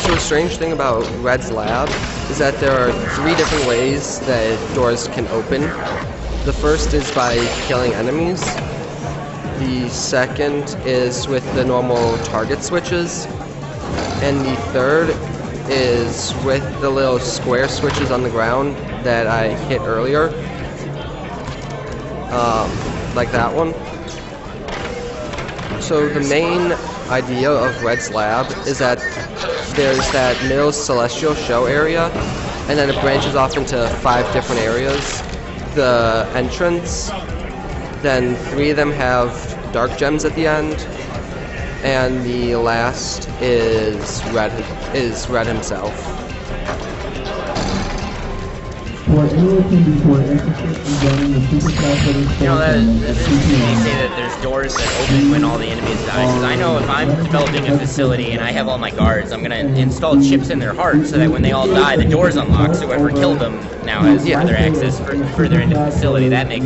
So the strange thing about Red's lab is that there are 3 different ways that doors can open. The first is by killing enemies. The second is with the normal target switches. And the third is with the little square switches on the ground that I hit earlier. Like that one. So the main idea of Red's lab is that there's that middle celestial shell area, and then it branches off into 5 different areas. The entrance, then 3 of them have dark gems at the end, and the last is Red himself. You know, that's interesting you say that there's doors that open when all the enemies die, because I know if I'm developing a facility and I have all my guards, I'm going to install chips in their hearts so that when they all die, the doors unlock, so whoever killed them now has further access further into the facility. That's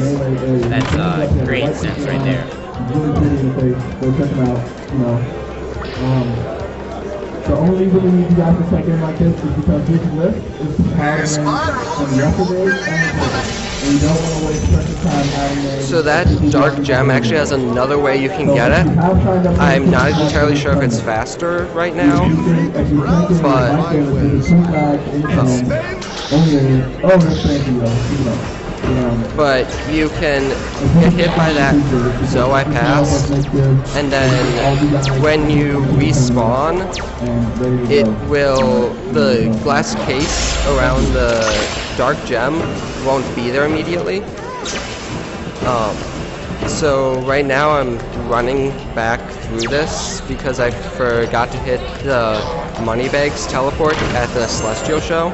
great sense right there. The only reason you guys to check in like this is because this list is compiled from yesterday and you don't want to waste precious time having it. So that dark gem actually has another way you can get it. I'm not entirely sure if it's faster right now, but you can get hit by that Zoe pass, and then when you respawn, the glass case around the dark gem won't be there immediately. So right now I'm running back through this because I forgot to hit the Moneybags teleport at the Celestial show.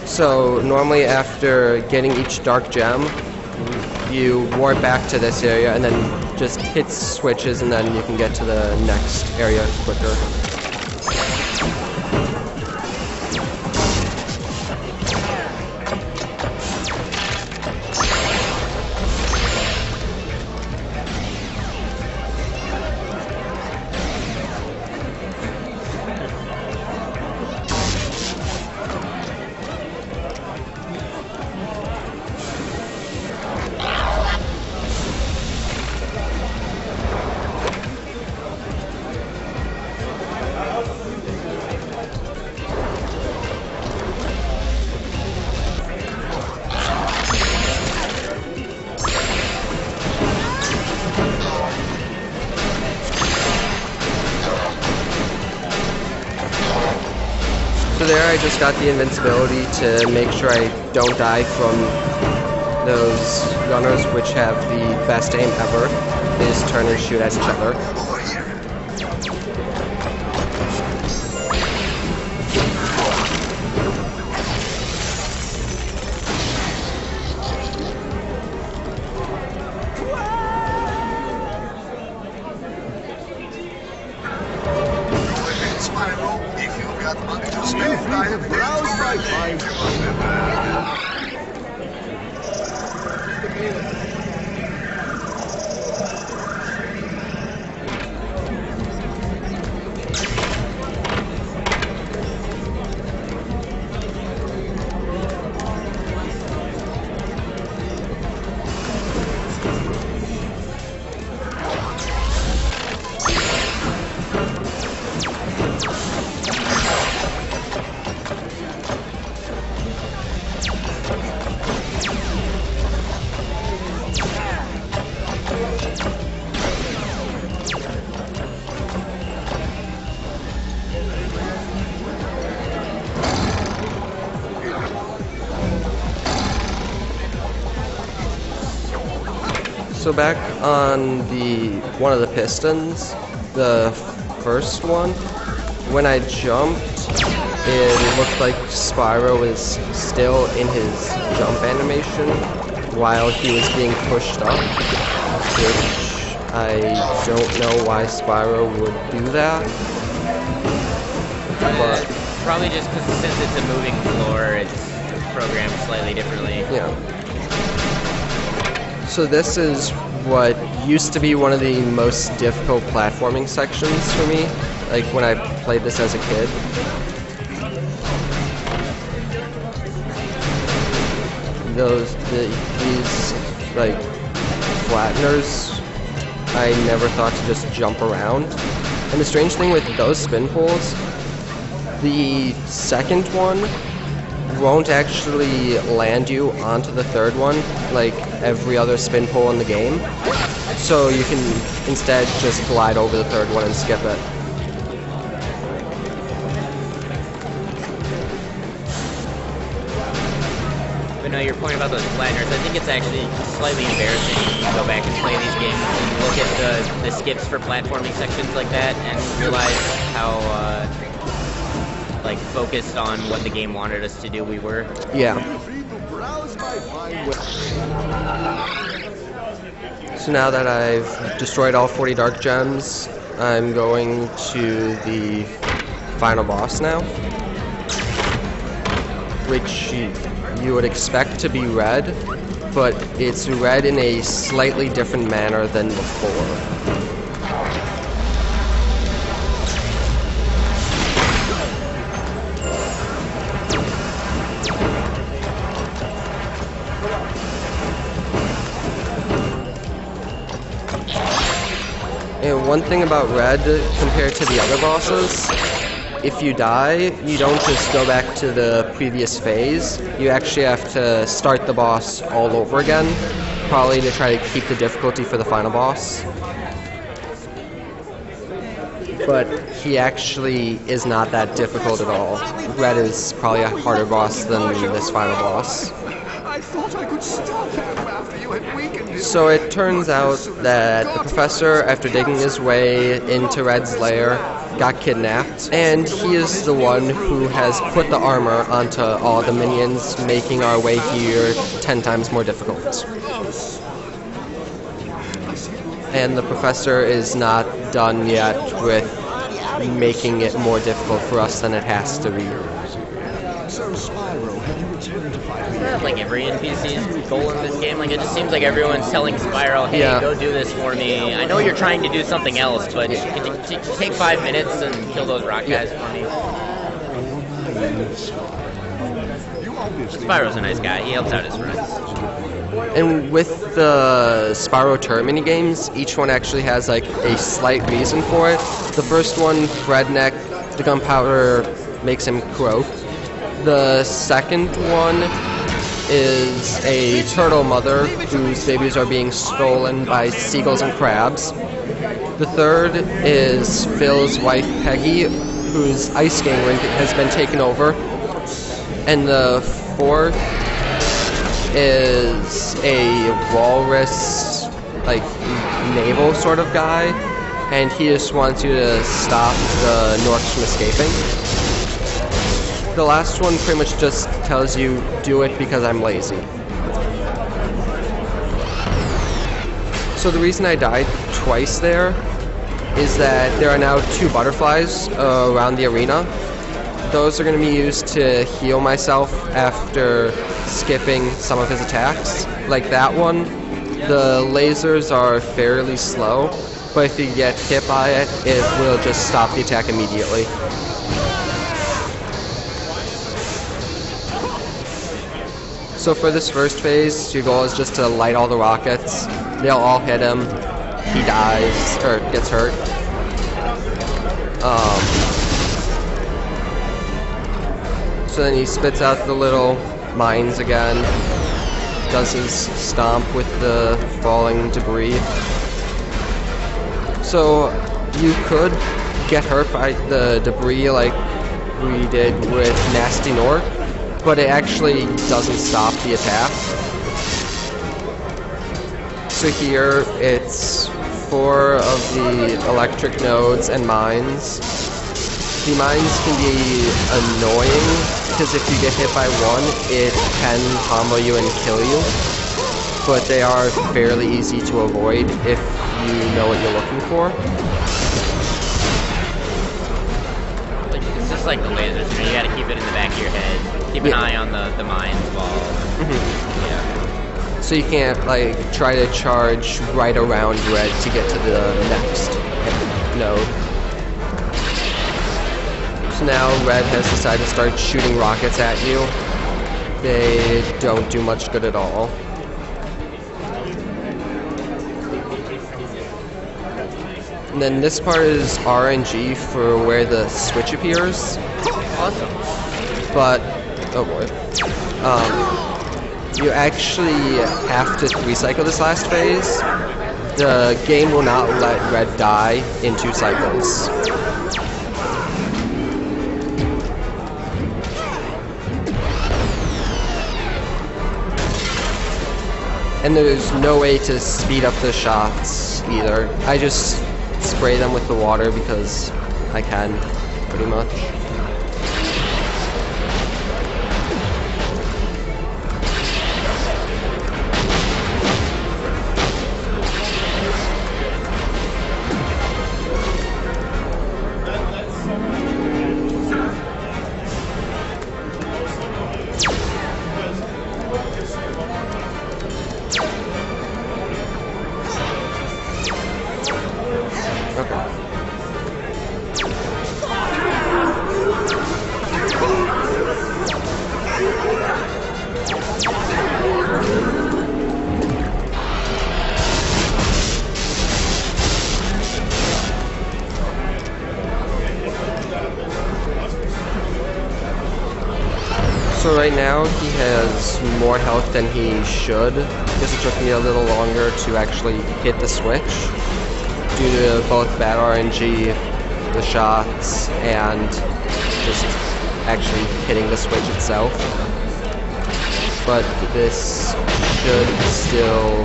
So normally after getting each dark gem, you warp back to this area and then just hit switches, and then you can get to the next area quicker. So there I just got the invincibility to make sure I don't die from those runners which have the best aim ever. They just turn and shoot at each other. Spyro, if you got money to spend, I have browsed my mind. So back on one of the pistons, the first one, when I jumped, it looked like Spyro was still in his jump animation while he was being pushed up, which I don't know why Spyro would do that. But probably just because since it's a moving floor, it's programmed slightly differently. Yeah. So this is what used to be one of the most difficult platforming sections for me, like when I played this as a kid. These like flatteners, I never thought to just jump around. And the strange thing with those spin pools, the second one won't actually land you onto the third one like every other spin pool in the game. So you can instead just glide over the third one and skip it. But no, your point about those flatteners, I think it's actually slightly embarrassing when you go back and play these games and look at the skips for platforming sections like that and realize how like focused on what the game wanted us to do we were. Yeah. So now that I've destroyed all 40 dark gems, I'm going to the final boss now, which you would expect to be red, but it's red in a slightly different manner than before. And one thing about red compared to the other bosses, if you die, you don't just go back to the previous phase. You actually have to start the boss all over again, probably to try to keep the difficulty for the final boss. But he actually is not that difficult at all. Red is probably a harder boss than this final boss. I thought I could stop him after you had weakened him. So it turns out that the professor, after digging his way into Red's lair, got kidnapped, and he is the one who has put the armor onto all the minions, making our way here 10 times more difficult. And the professor is not done yet with making it more difficult for us than it has to be. So, Spyro, have you returned to fight me? Like every NPC's goal in this game, like it just seems like everyone's telling Spyro, hey, Yeah. go do this for me. I know you're trying to do something else, but take 5 minutes and kill those rock guys for me. Spyro's a nice guy. He helps out his friends. And with the Spyro Tour minigames, each one actually has like a slight reason for it. The first one, Redneck, the gunpowder makes him croak. The second one is a turtle mother whose babies are being stolen by seagulls and crabs. The third is Phil's wife Peggy, whose ice skating rink has been taken over. And the fourth is a walrus, like, naval sort of guy, and he just wants you to stop the Norks from escaping. The last one pretty much just tells you, do it because I'm lazy. So the reason I died twice there is that there are now 2 butterflies around the arena. Those are going to be used to heal myself after skipping some of his attacks. Like that one, the lasers are fairly slow, but if you get hit by it, it will just stop the attack immediately. So for this first phase, your goal is just to light all the rockets. They'll all hit him. He dies, or gets hurt. So then he spits out the little mines again, does his stomp with the falling debris. So you could get hurt by the debris like we did with Nasty Nork, but it actually doesn't stop the attack. So here it's 4 of the electric nodes and mines. The mines can be annoying, because if you get hit by one, it can combo you and kill you. But they are fairly easy to avoid if you know what you're looking for. It's just like the lasers, you know, you gotta keep it in the back of your head. Keep an eye on the mines while... Yeah. So you can't like try to charge right around red to get to the next node. So now red has decided to start shooting rockets at you. They don't do much good at all. And then this part is RNG for where the switch appears. Awesome. But, oh boy. You actually have to recycle this last phase. The game will not let red die in 2 cycles. And there's no way to speed up the shots either. I just spray them with the water because I can, pretty much. So right now he has more health than he should, because it took me a little longer to actually hit the switch due to both bad RNG, the shots, and just actually hitting the switch itself. But this should still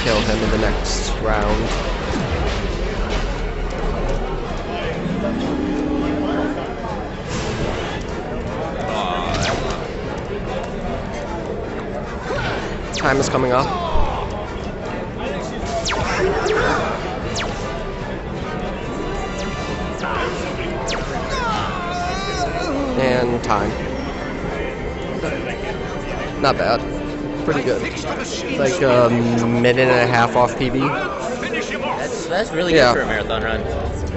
kill him in the next round. Time is coming up. And time. Not bad. Pretty good. Like a minute and a half off PB. That's really good for a marathon run.